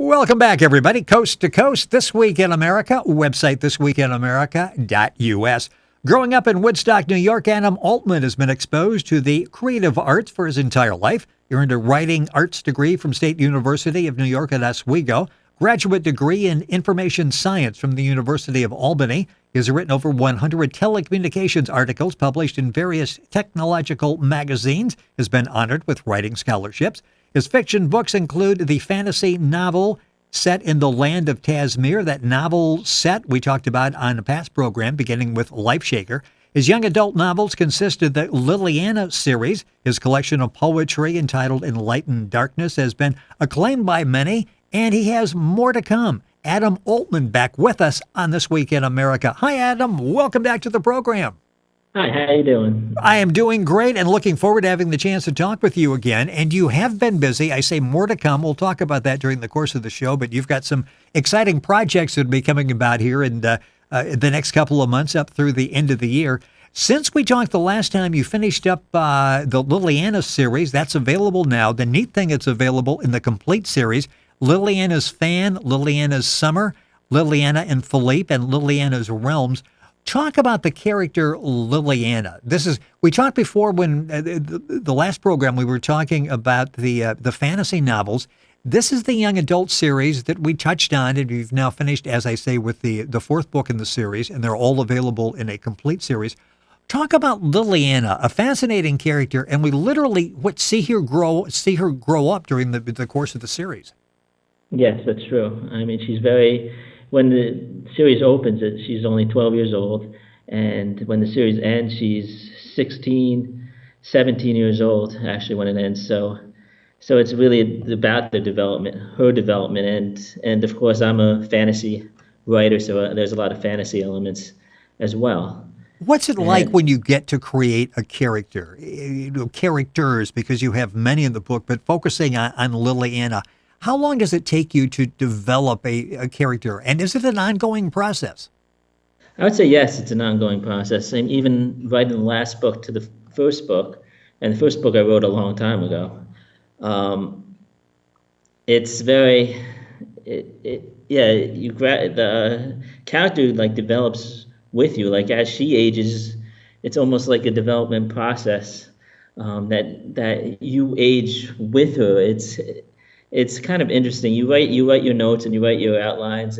Welcome back, everybody. Coast to Coast, This Week in America, website thisweekinamerica.us. Growing up in Woodstock, New York, Adam Altman has been exposed to the creative arts for his entire life. He earned a writing arts degree from State University of New York at Oswego, graduate degree in information science from the University of Albany. He has written over 100 telecommunications articles published in various technological magazines, has been honored with writing scholarships. His fiction books include the fantasy novel set in the Land of Tasmear. That novel set we talked about on a past program, beginning with LifeShaker. His young adult novels consist of the Liliana series. His collection of poetry entitled Enlightened Darkness has been acclaimed by many, and he has more to come. Adam Altman back with us on This Week in America. Hi, Adam. Welcome back to the program. Hi, how you doing? I am doing great and looking forward to having the chance to talk with you again. And you have been busy. I say more to come. We'll talk about that during the course of the show, but you've got some exciting projects that will be coming about here in the next couple of months up through the end of the year. Since we talked the last time, you finished up the Liliana series. That's available now. The neat thing, it's available in the complete series. Liliana's Fan, Liliana's Summer, Liliana and Philippe, and Liliana's Realms. Talk about the character Liliana. We talked before when the last program we were talking about the fantasy novels. This is the young adult series that we touched on, and we've now finished, as I say, with the fourth book in the series, and they're all available in a complete series. Talk about Liliana, a fascinating character, and we literally see her grow up during the course of the series. Yes, that's true. I mean, when the series opens, she's only 12 years old, and when the series ends, she's 16, 17 years old, actually, when it ends. So it's really about her development, and of course, I'm a fantasy writer, so there's a lot of fantasy elements as well. What's it like when you get to create a character, characters, because you have many in the book, but focusing on Liliana? How long does it take you to develop a character, and is it an ongoing process? I would say yes, it's an ongoing process. And even writing the last book to the first book, and the first book I wrote a long time ago, it's very, the character develops with you. Like as she ages, it's almost like a development process that you age with her. It's kind of interesting. You write your notes and you write your outlines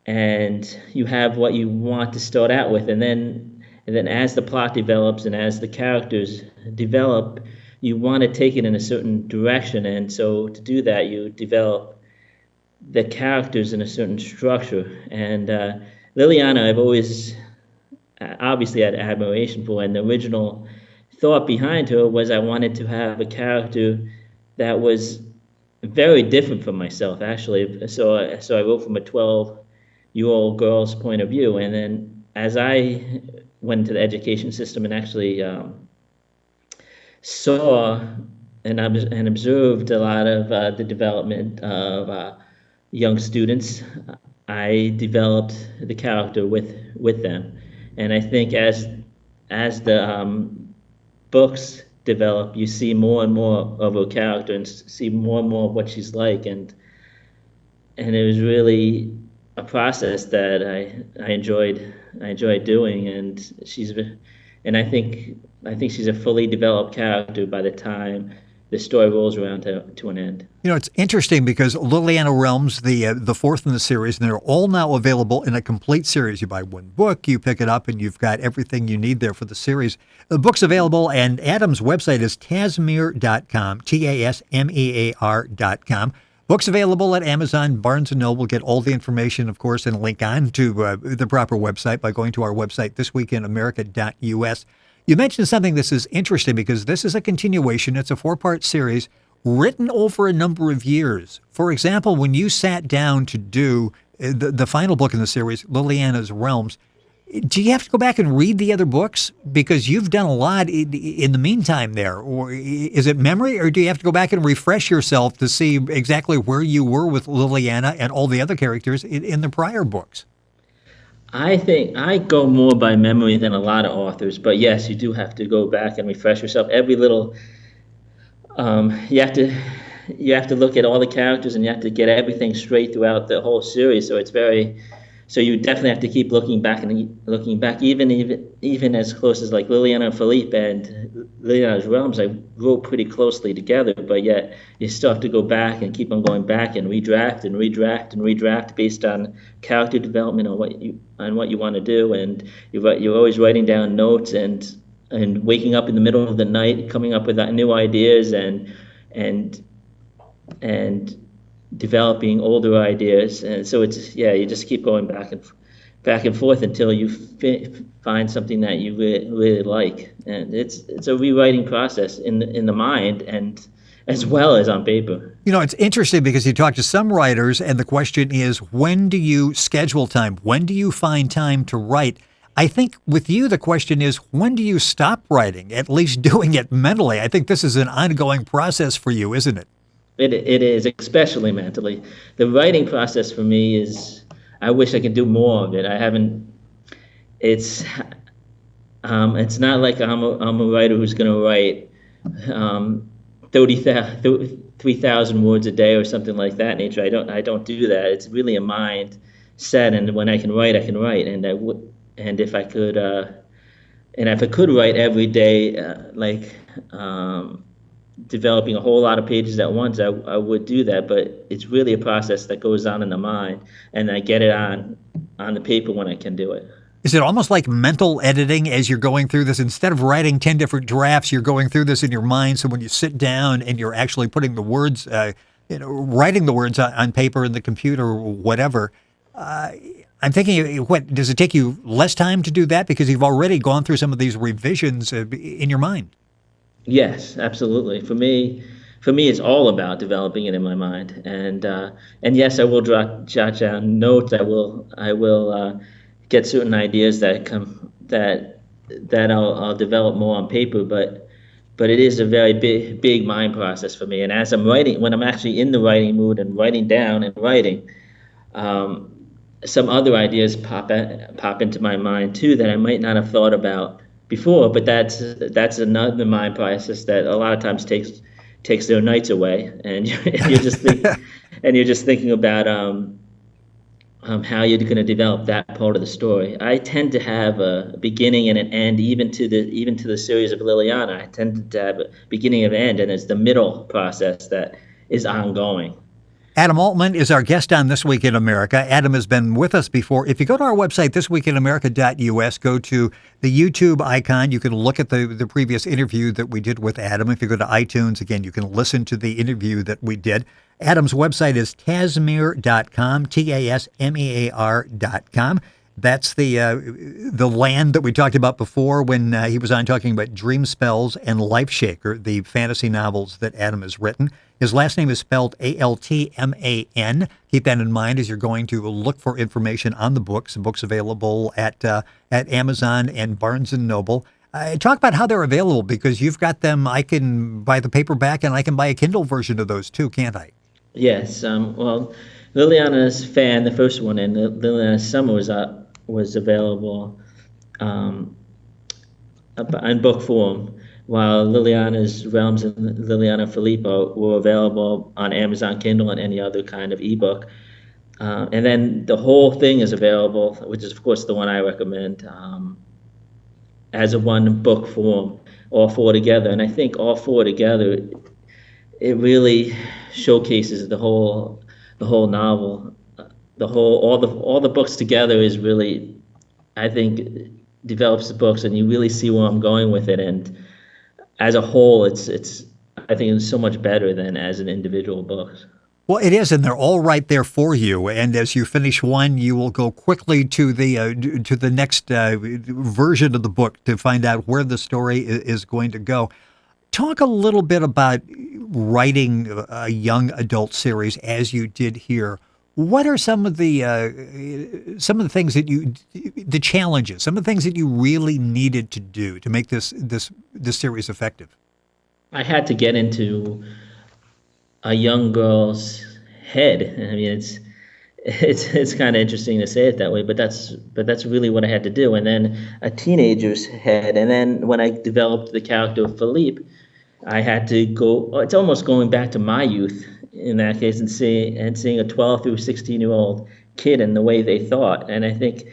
and you have what you want to start out with, and then as the plot develops and as the characters develop, you want to take it in a certain direction, and so to do that, you develop the characters in a certain structure. And Liliana, I've always obviously had admiration for, and the original thought behind her was I wanted to have a character that was very different from myself, actually. So I wrote from a 12-year-old girl's point of view. And then as I went into the education system and actually saw and observed a lot of the development of young students, I developed the character with them. And I think as the books develop, you see more and more of her character and see more and more of what she's like, and it was really a process that I enjoyed doing, and I think she's a fully developed character by the time the story rolls around to an end. You know, it's interesting because Liliana Realms, the fourth in the series, and they're all now available in a complete series. You buy one book, you pick it up, and you've got everything you need there for the series. The book's available, and Adam's website is tasmear.com, TASMEAR.com. Books available at Amazon, Barnes & Noble. Get all the information, of course, and link on to the proper website by going to our website, thisweekinamerica.us. You mentioned something this is interesting because this is a continuation. It's a 4-part series written over a number of years. For example, when you sat down to do the final book in the series, Liliana's Realms, do you have to go back and read the other books? Because you've done a lot in the meantime there. Or is it memory, or do you have to go back and refresh yourself to see exactly where you were with Liliana and all the other characters in the prior books? I think I go more by memory than a lot of authors, but yes, you do have to go back and refresh yourself. Every little, you have to you have to look at all the characters and you have to get everything straight throughout the whole series. So it's very, so you definitely have to keep looking back and looking back, even as close as like Liliana and Philippe and Liliana's Realms. I wrote pretty closely together, but yet you still have to go back and keep on going back and redraft and redraft and redraft based on character development on what you want to do, and you're always writing down notes and waking up in the middle of the night, coming up with new ideas and and developing older ideas. And so it's, yeah, you just keep going back and forth until you find something that you really like. And it's a rewriting process in the mind and as well as on paper. You know, it's interesting because you talk to some writers and the question is, when do you schedule time? When do you find time to write? I think with you, the question is, when do you stop writing, at least doing it mentally? I think this is an ongoing process for you, isn't it? It is, especially mentally. The writing process for me is, I wish I could do more of it. I haven't, it's not like I'm a writer who's going to write 3,000 words a day or something like that nature. I don't do that. It's really a mind set, and when I can write, I can write. And if I could write every day, developing a whole lot of pages at once, I would do that. But it's really a process that goes on in the mind, and I get it on the paper when I can do it. Is it almost like mental editing as you're going through this? Instead of writing 10 different drafts, you're going through this in your mind. So when you sit down and you're actually putting the words, writing the words on paper in the computer or whatever, I'm thinking, what does it take you less time to do that because you've already gone through some of these revisions in your mind? Yes, absolutely. For me, it's all about developing it in my mind, and yes, I will jot down notes. I will get certain ideas that I'll develop more on paper, but it is a very big mind process for me. And as I'm writing, when I'm actually in the writing mood and writing down and writing, some other ideas pop into my mind too that I might not have thought about before. But that's another mind process that a lot of times takes their nights away, and you're just thinking about how you're going to develop that part of the story. I tend to have a beginning and an end, even to the series of Liliana. I tend to have a beginning and end, and it's the middle process that is ongoing. Adam Altman is our guest on This Week in America. Adam has been with us before. If you go to our website, thisweekinamerica.us, go to the YouTube icon. You can look at the previous interview that we did with Adam. If you go to iTunes, again, you can listen to the interview that we did. Adam's website is tasmear.com, TASMEAR.com. That's the land that we talked about before when he was on talking about Dream Spells and LifeShaker, the fantasy novels that Adam has written. His last name is spelled Altman. Keep that in mind as you're going to look for information on the books. The books available at Amazon and Barnes & Noble. Talk about how they're available, because you've got them. I can buy the paperback and I can buy a Kindle version of those too, can't I? Yes. Well, Liliana's Fan, the first one, and Liliana's Summer was available in book form, while Liliana's Realms and Liliana Filippo were available on Amazon Kindle and any other kind of ebook. And then the whole thing is available, which is, of course, the one I recommend, as a one book form, all four together. And I think all four together, it really showcases the whole novel. All the books together is really, I think, develops the books, and you really see where I'm going with it. And as a whole, I think it's so much better than as an individual book. Well, it is, and they're all right there for you. And as you finish one, you will go quickly to the next version of the book to find out where the story is going to go. Talk a little bit about writing a young adult series as you did here. What are some of the things that the challenges, some of the things that you really needed to do to make this series effective? I had to get into a young girl's head. I mean, it's kind of interesting to say it that way, but that's really what I had to do. And then a teenager's head. And then when I developed the character of Philippe, I had to go. It's almost going back to my youth in that case, and seeing a 12 through 16-year-old kid and the way they thought. And I think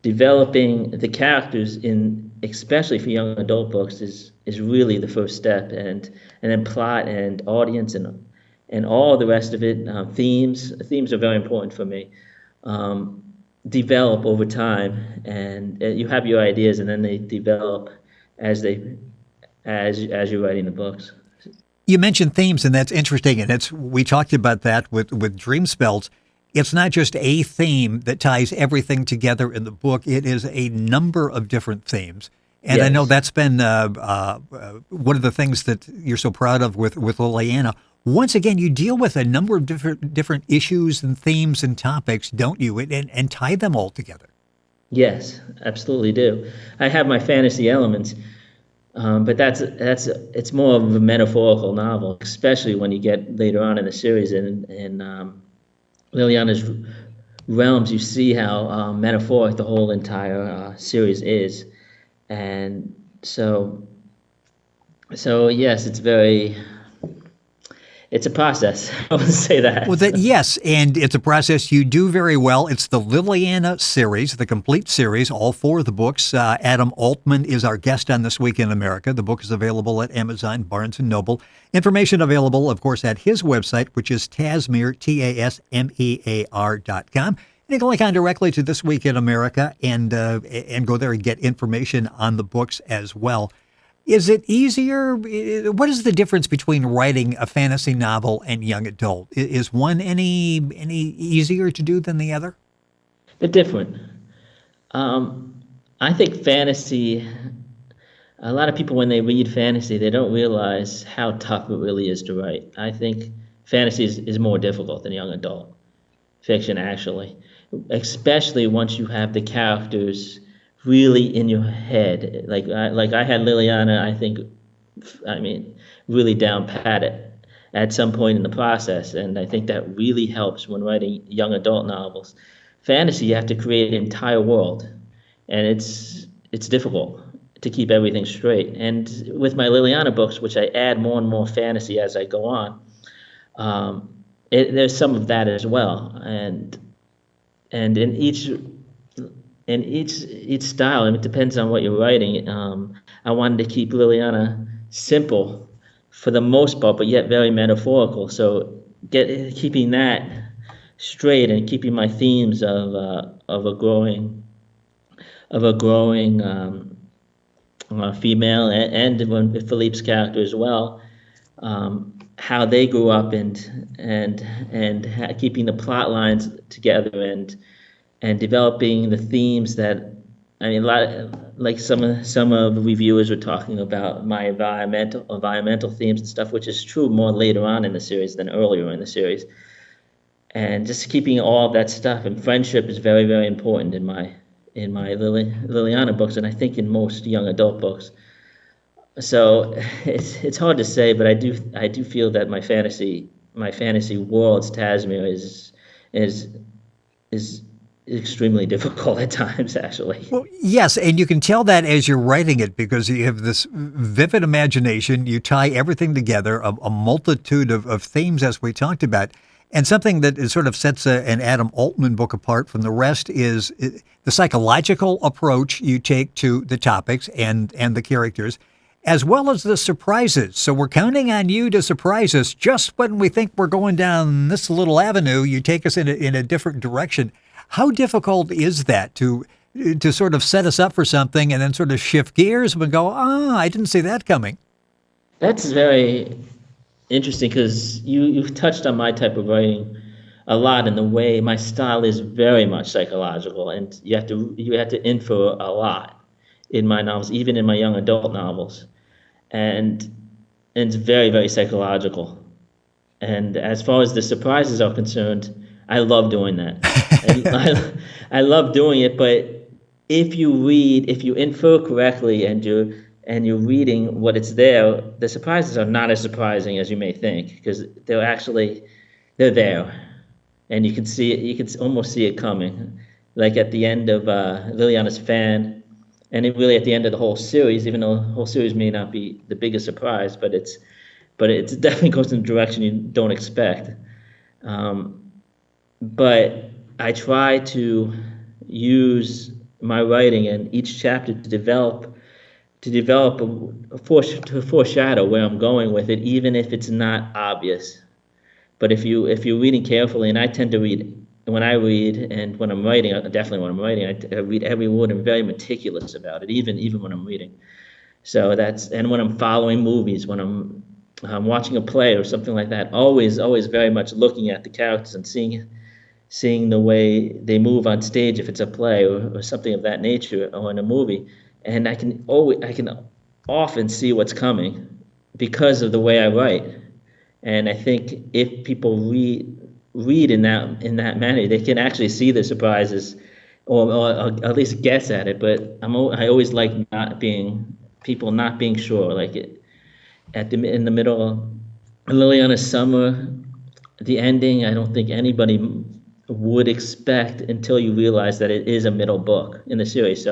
developing the characters in, especially for young adult books, is really the first step, and then plot and audience and all the rest of it. Themes are very important for me. Um, Develop over time, and you have your ideas, and then they develop as they as you're writing the books. You mentioned themes, and that's interesting. And we talked about that with Dream Spells. It's not just a theme that ties everything together in the book. It is a number of different themes. And I know Yes. that's been one of the things that you're so proud of with Liliana. Once again, you deal with a number of different issues and themes and topics, don't you? And tie them all together. Yes, absolutely do. I have my fantasy elements, but that's it's more of a metaphorical novel, especially when you get later on in the series in Liliana's realms. You see how metaphoric the whole entire series is, and so yes, it's a process. I would say Well, that. that yes, and it's a process you do very well. It's the Liliana series, the complete series, all four of the books. Adam Altman is our guest on This Week in America. The book is available at Amazon, Barnes & Noble. Information available, of course, at his website, which is Tasmear, TASMEAR.com. And you can link on directly to This Week in America and go there and get information on the books as well. Is it easier? What is the difference between writing a fantasy novel and young adult? Is one any easier to do than the other? They're different. I think fantasy. A lot of people, when they read fantasy, they don't realize how tough it really is to write. I think fantasy is more difficult than young adult fiction, actually, especially once you have the characters really in your head. Like I had Liliana, I mean, really down pat at some point in the process, and I think that really helps when writing young adult novels. Fantasy, you have to create an entire world, and it's difficult to keep everything straight. And with my Liliana books, which I add more and more fantasy as I go on, there's some of that as well. And in each style, and it depends on what you're writing. I wanted to keep Liliana simple for the most part, but yet very metaphorical. So keeping that straight and keeping my themes of a growing female, and when Philippe's character as well, how they grew up, and keeping the plot lines together, and developing the themes that, I mean, like some of the reviewers were talking about my environmental themes and stuff, which is true more later on in the series than earlier in the series. And just keeping all of that stuff, and friendship is very, very important in my Liliana books, and I think in most young adult books. So it's hard to say, but I do feel that my fantasy world's Tasmear is extremely difficult at times, actually. Well, yes, and you can tell that as you're writing it because you have this vivid imagination. You tie everything together, a multitude of themes, as we talked about. And something that sort of sets an Adam Altman book apart from the rest is the psychological approach you take to the topics and the characters, as well as the surprises. So we're counting on you to surprise us just when we think we're going down this little avenue. You take us in a different direction. How difficult is that to sort of set us up for something and then sort of shift gears and go, I didn't see that coming? That's very interesting, because you've touched on my type of writing a lot, in the way my style is very much psychological, and you have to infer a lot in my novels, even in my young adult novels, and, and it's very, very psychological. And as far as the surprises are concerned, I love doing that. I love doing it, but if you infer correctly, and you're reading what it's there, the surprises are not as surprising as you may think, because they're there, and you can see it. You can almost see it coming, like at the end of Liliana's fan, and it really at the end of the whole series, even though the whole series may not be the biggest surprise, but it definitely goes in a direction you don't expect. But I try to use my writing and each chapter to foreshadow where I'm going with it, even if it's not obvious. But if you're reading carefully, and I tend to read when I read and when I'm writing, definitely when I'm writing, I read every word and very meticulous about it, even when I'm reading. So and when I'm following movies, when I'm watching a play or something like that, always very much looking at the characters and seeing the way they move on stage if it's a play or something of that nature or in a movie, and I can often see what's coming because of the way I write. And I think if people read in that manner, they can actually see the surprises, or at least guess at it. But I always like people not being sure. Like in the middle, Liliana's summer, the ending. I don't think anybody would expect until you realize that it is a middle book in the series.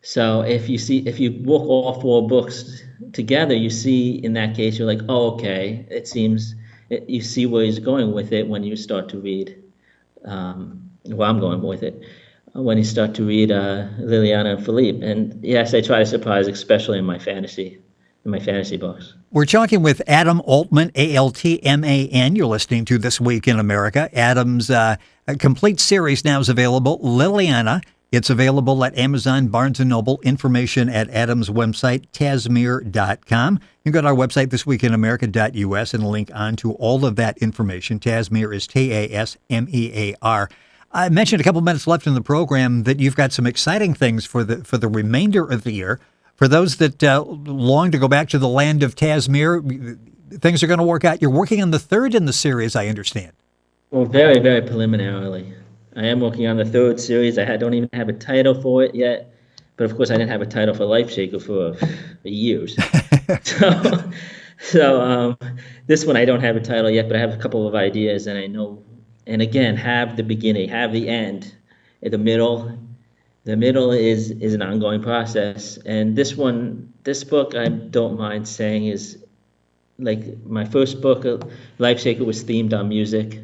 So if you look all four books together, you see in that case you're like, oh, okay, you see where he's going with it when you start to read. Where I'm going with it when you start to read Liliana and Philippe. And yes, I try to surprise, especially in my fantasy books. We're talking with Adam Altman, Altman. You're listening to This Week in America. Adam's a complete series now is available, Liliana. It's available at Amazon, Barnes & Noble. Information at Adam's website, tasmear.com. You can go to our website, thisweekinamerica.us, and link on to all of that information. Tasmear is Tasmear. I mentioned a couple minutes left in the program that you've got some exciting things for the remainder of the year. For those that long to go back to the Land of Tasmear, things are going to work out. You're working on the third in the series, I understand. Well, very, very preliminarily. I am working on the third series. Don't even have a title for it yet. But of course, I didn't have a title for LifeShaker for years. So this one, I don't have a title yet, but I have a couple of ideas, and I know, and again, have the beginning, have the end, the middle. The middle is an ongoing process, and this book, I don't mind saying, is like my first book, LifeShaker, was themed on music.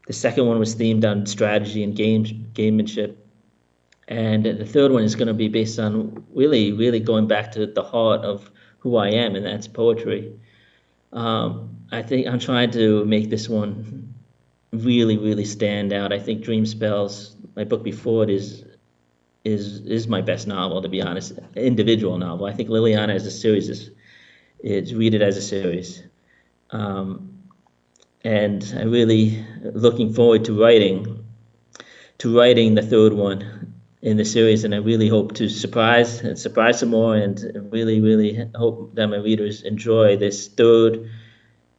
The second one was themed on strategy and gamemanship, and the third one is going to be based on really, really going back to the heart of who I am, and that's poetry. I think I'm trying to make this one really, really stand out. I think Dream Spells, my book before it, is my best novel, to be honest, individual novel. I think Liliana as a series read it as a series. And I'm really looking forward to writing the third one in the series, and I really hope to surprise some more, and really, really hope that my readers enjoy this third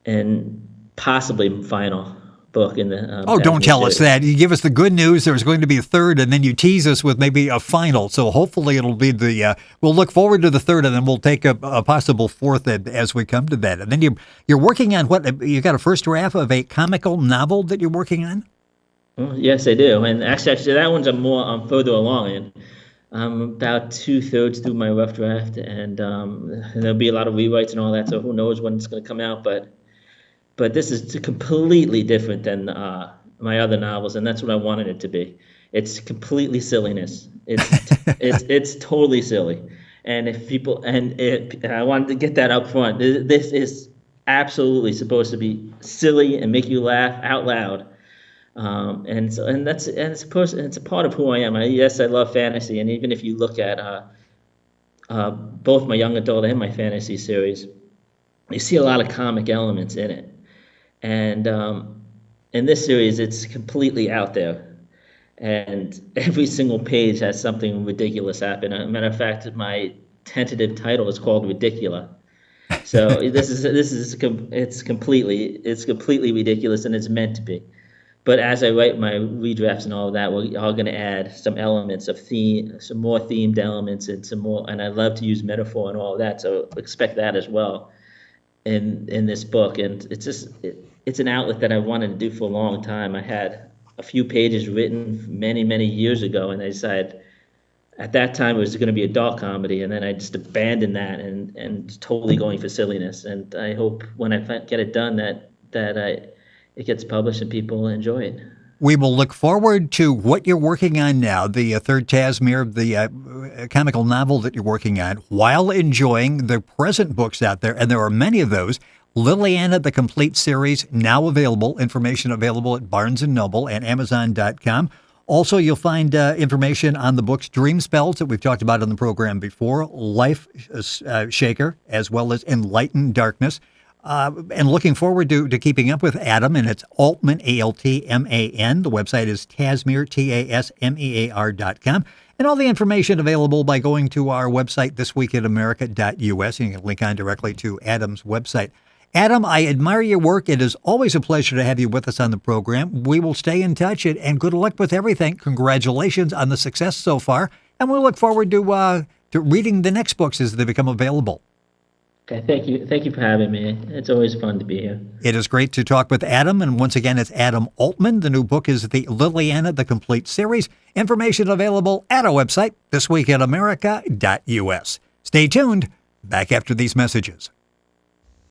and possibly final book in the don't tell series. us that. You give us the good news there's going to be a third, and then you tease us with maybe a final. So hopefully it'll be we'll look forward to the third, and then we'll take a possible fourth as we come to that. And then you're working on what? You got a first draft of a comical novel that you're working on? Well, yes, I do. And actually that one's I'm further along, and I'm about 2/3 through my rough draft, and there'll be a lot of rewrites and all that, so who knows when it's going to come out, but this is completely different than my other novels, and that's what I wanted it to be. It's completely silliness. It's totally silly, and I wanted to get that up front. This is absolutely supposed to be silly and make you laugh out loud, it's a part of who I am. Yes, I love fantasy, and even if you look at both my young adult and my fantasy series, you see a lot of comic elements in it. And in this series, it's completely out there, and every single page has something ridiculous happen. As a matter of fact, my tentative title is called Ridicula. So it's completely ridiculous, and it's meant to be. But as I write my redrafts and all of that, we're all going to add some elements of theme, some more themed elements, and some more. And I love to use metaphor and all of that, so expect that as well in this book. And it's an outlet that I wanted to do for a long time. I had a few pages written many years ago, and I decided at that time it was going to be a dark comedy, and then I just abandoned that and totally going for silliness. And I hope when I get it done it gets published and people enjoy it. We will look forward to what you're working on now, the third Tasmear, the comical novel that you're working on, while enjoying the present books out there, and there are many of those. Liliana, the complete series, now available. Information available at Barnes & Noble and Amazon.com. Also, you'll find information on the books Dream Spells that we've talked about on the program before, LifeShaker, as well as Enlightened Darkness. And looking forward to keeping up with Adam, and it's Altman, Altman. The website is Tasmear, TASMEAR.com. And all the information available by going to our website, thisweekinamerica.us. And you can link on directly to Adam's website. Adam, I admire your work. It is always a pleasure to have you with us on the program. We will stay in touch, and good luck with everything. Congratulations on the success so far. And we'll look forward to reading the next books as they become available. Okay, thank you. Thank you for having me. It's always fun to be here. It is great to talk with Adam. And once again, it's Adam Altman. The new book is The Liliana, the complete series. Information available at our website, thisweekinamerica.us. Stay tuned. Back after these messages.